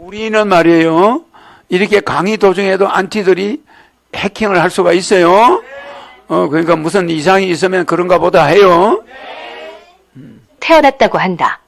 우리는 말이에요. 이렇게 강의 도중에도 안티들이 해킹을 할 수가 있어요. 그러니까 무슨 이상이 있으면 그런가 보다 해요. 태어났다고 한다.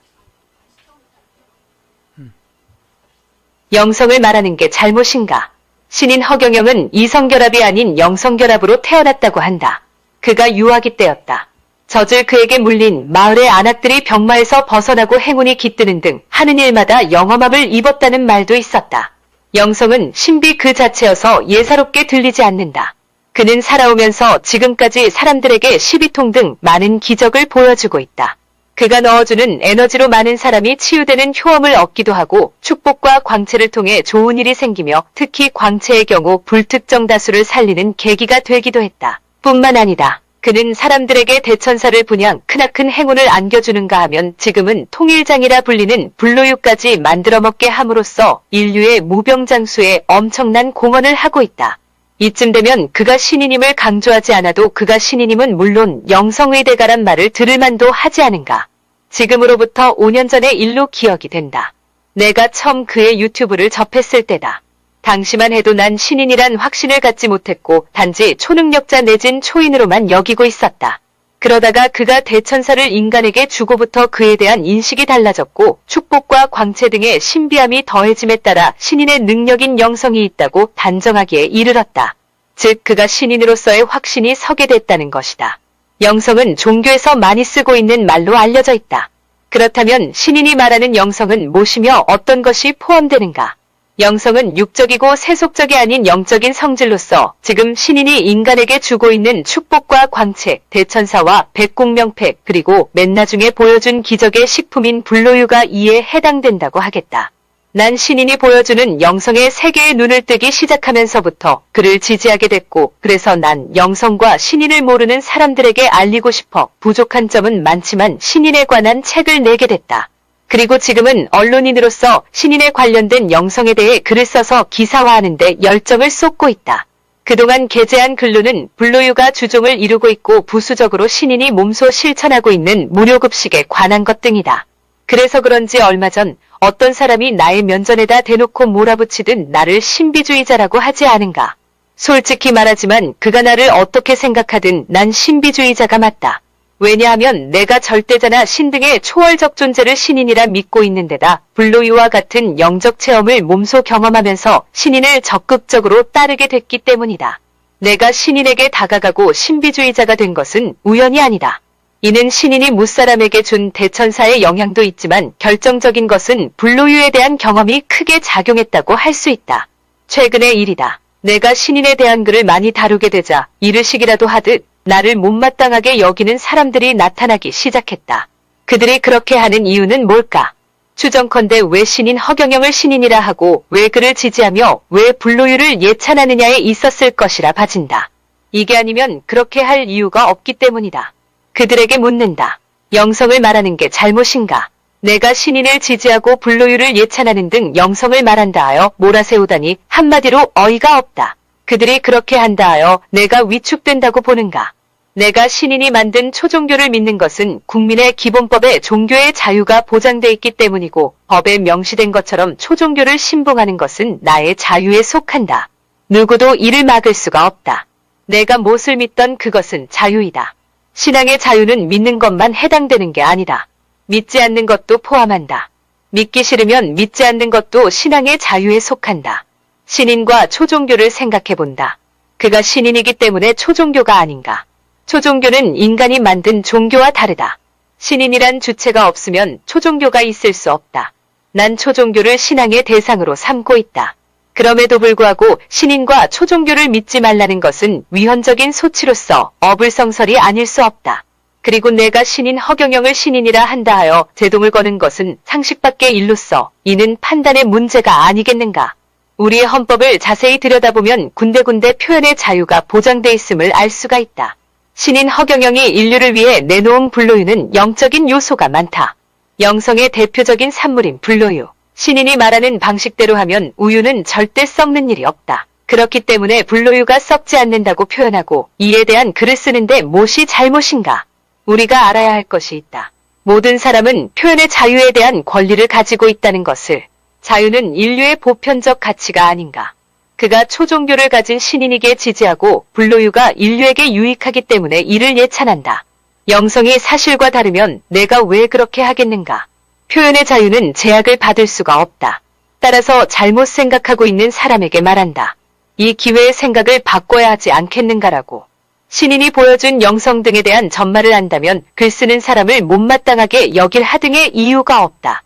영성을 말하는 게 잘못인가? 신인 허경영은 이성결합이 아닌 영성결합으로 태어났다고 한다. 그가 유아기 때였다. 젖을 그에게 물린 마을의 안악들이 병마에서 벗어나고 행운이 깃드는 등 하는 일마다 영험함을 입었다는 말도 있었다. 영성은 신비 그 자체여서 예사롭게 들리지 않는다. 그는 살아오면서 지금까지 사람들에게 시비통 등 많은 기적을 보여주고 있다. 그가 넣어주는 에너지로 많은 사람이 치유되는 효험을 얻기도 하고 축복과 광채를 통해 좋은 일이 생기며 특히 광채의 경우 불특정 다수를 살리는 계기가 되기도 했다. 뿐만 아니다. 그는 사람들에게 대천사를 분양 크나큰 행운을 안겨주는가 하면 지금은 통일장이라 불리는 불로유까지 만들어 먹게 함으로써 인류의 무병장수에 엄청난 공헌을 하고 있다. 이쯤 되면 그가 신인임을 강조하지 않아도 그가 신인임은 물론 영성의대가란 말을 들을 만도 하지 않은가. 지금으로부터 5년 전의 일로 기억이 된다. 내가 처음 그의 유튜브를 접했을 때다. 당시만 해도 난 신인이란 확신을 갖지 못했고 단지 초능력자 내진 초인으로만 여기고 있었다. 그러다가 그가 대천사를 인간에게 주고부터 그에 대한 인식이 달라졌고 축복과 광채 등의 신비함이 더해짐에 따라 신인의 능력인 영성이 있다고 단정하기에 이르렀다. 즉 그가 신인으로서의 확신이 서게 됐다는 것이다. 영성은 종교에서 많이 쓰고 있는 말로 알려져 있다. 그렇다면 신인이 말하는 영성은 무엇이며 어떤 것이 포함되는가? 영성은 육적이고 세속적이 아닌 영적인 성질로서 지금 신인이 인간에게 주고 있는 축복과 광채, 대천사와 백공명패 그리고 맨나중에 보여준 기적의 식품인 불로유가 이에 해당된다고 하겠다. 난 신인이 보여주는 영성의 세계의 눈을 뜨기 시작하면서부터 그를 지지하게 됐고 그래서 난 영성과 신인을 모르는 사람들에게 알리고 싶어 부족한 점은 많지만 신인에 관한 책을 내게 됐다. 그리고 지금은 언론인으로서 신인에 관련된 영성에 대해 글을 써서 기사화하는 데 열정을 쏟고 있다. 그동안 게재한 글로는 불로유가 주종을 이루고 있고 부수적으로 신인이 몸소 실천하고 있는 무료급식에 관한 것 등이다. 그래서 그런지 얼마 전 어떤 사람이 나의 면전에다 대놓고 몰아붙이듯 나를 신비주의자라고 하지 않은가. 솔직히 말하지만 그가 나를 어떻게 생각하든 난 신비주의자가 맞다. 왜냐하면 내가 절대자나 신 등의 초월적 존재를 신인이라 믿고 있는 데다 불로유와 같은 영적 체험을 몸소 경험하면서 신인을 적극적으로 따르게 됐기 때문이다. 내가 신인에게 다가가고 신비주의자가 된 것은 우연이 아니다. 이는 신인이 무사람에게 준 대천사의 영향도 있지만 결정적인 것은 불로유에 대한 경험이 크게 작용했다고 할 수 있다. 최근의 일이다. 내가 신인에 대한 글을 많이 다루게 되자 이르시기라도 하듯 나를 못마땅하게 여기는 사람들이 나타나기 시작했다. 그들이 그렇게 하는 이유는 뭘까? 추정컨대 왜 신인 허경영을 신인이라 하고 왜 그를 지지하며 왜 불로유를 예찬하느냐에 있었을 것이라 봐진다. 이게 아니면 그렇게 할 이유가 없기 때문이다. 그들에게 묻는다. 영성을 말하는 게 잘못인가? 내가 신인을 지지하고 불로유를 예찬하는 등 영성을 말한다 하여 몰아세우다니 한마디로 어이가 없다. 그들이 그렇게 한다 하여 내가 위축된다고 보는가? 내가 신인이 만든 초종교를 믿는 것은 국민의 기본법에 종교의 자유가 보장돼 있기 때문이고 법에 명시된 것처럼 초종교를 신봉하는 것은 나의 자유에 속한다. 누구도 이를 막을 수가 없다. 내가 무엇을 믿던 그것은 자유이다. 신앙의 자유는 믿는 것만 해당되는 게 아니다. 믿지 않는 것도 포함한다. 믿기 싫으면 믿지 않는 것도 신앙의 자유에 속한다. 신인과 초종교를 생각해본다. 그가 신인이기 때문에 초종교가 아닌가. 초종교는 인간이 만든 종교와 다르다. 신인이란 주체가 없으면 초종교가 있을 수 없다. 난 초종교를 신앙의 대상으로 삼고 있다. 그럼에도 불구하고 신인과 초종교를 믿지 말라는 것은 위헌적인 소치로서 어불성설이 아닐 수 없다. 그리고 내가 신인 허경영을 신인이라 한다 하여 제동을 거는 것은 상식밖의 일로서 이는 판단의 문제가 아니겠는가. 우리의 헌법을 자세히 들여다보면 군데군데 표현의 자유가 보장돼 있음을 알 수가 있다. 신인 허경영이 인류를 위해 내놓은 불로유는 영적인 요소가 많다. 영성의 대표적인 산물인 불로유. 신인이 말하는 방식대로 하면 우유는 절대 썩는 일이 없다. 그렇기 때문에 불로유가 썩지 않는다고 표현하고 이에 대한 글을 쓰는데 무엇이 잘못인가? 우리가 알아야 할 것이 있다. 모든 사람은 표현의 자유에 대한 권리를 가지고 있다는 것을. 자유는 인류의 보편적 가치가 아닌가. 그가 초종교를 가진 신인에게 지지하고 불로유가 인류에게 유익하기 때문에 이를 예찬한다. 영성이 사실과 다르면 내가 왜 그렇게 하겠는가. 표현의 자유는 제약을 받을 수가 없다. 따라서 잘못 생각하고 있는 사람에게 말한다. 이 기회에 생각을 바꿔야 하지 않겠는가라고. 신인이 보여준 영성 등에 대한 전말을 안다면 글 쓰는 사람을 못마땅하게 여길 하등의 이유가 없다.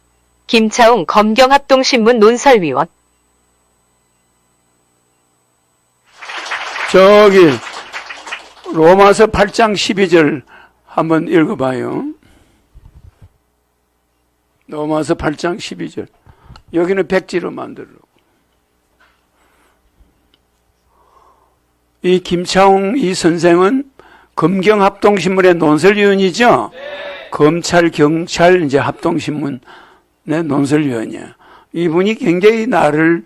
김차웅 검경합동신문 논설위원. 저기 로마서 8장 12절 한번 읽어봐요. 로마서 8장 12절. 여기는 백지로 만들려고. 이 김차웅 이 선생은 검경합동신문의 논설위원이죠. 네. 검찰 경찰 이제 합동신문의 논설위원이야. 이분이 굉장히 나를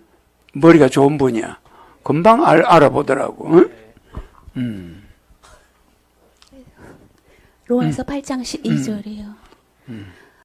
머리가 좋은 분이야. 금방 알아보더라고. 응? 로마서 8장 12절이요.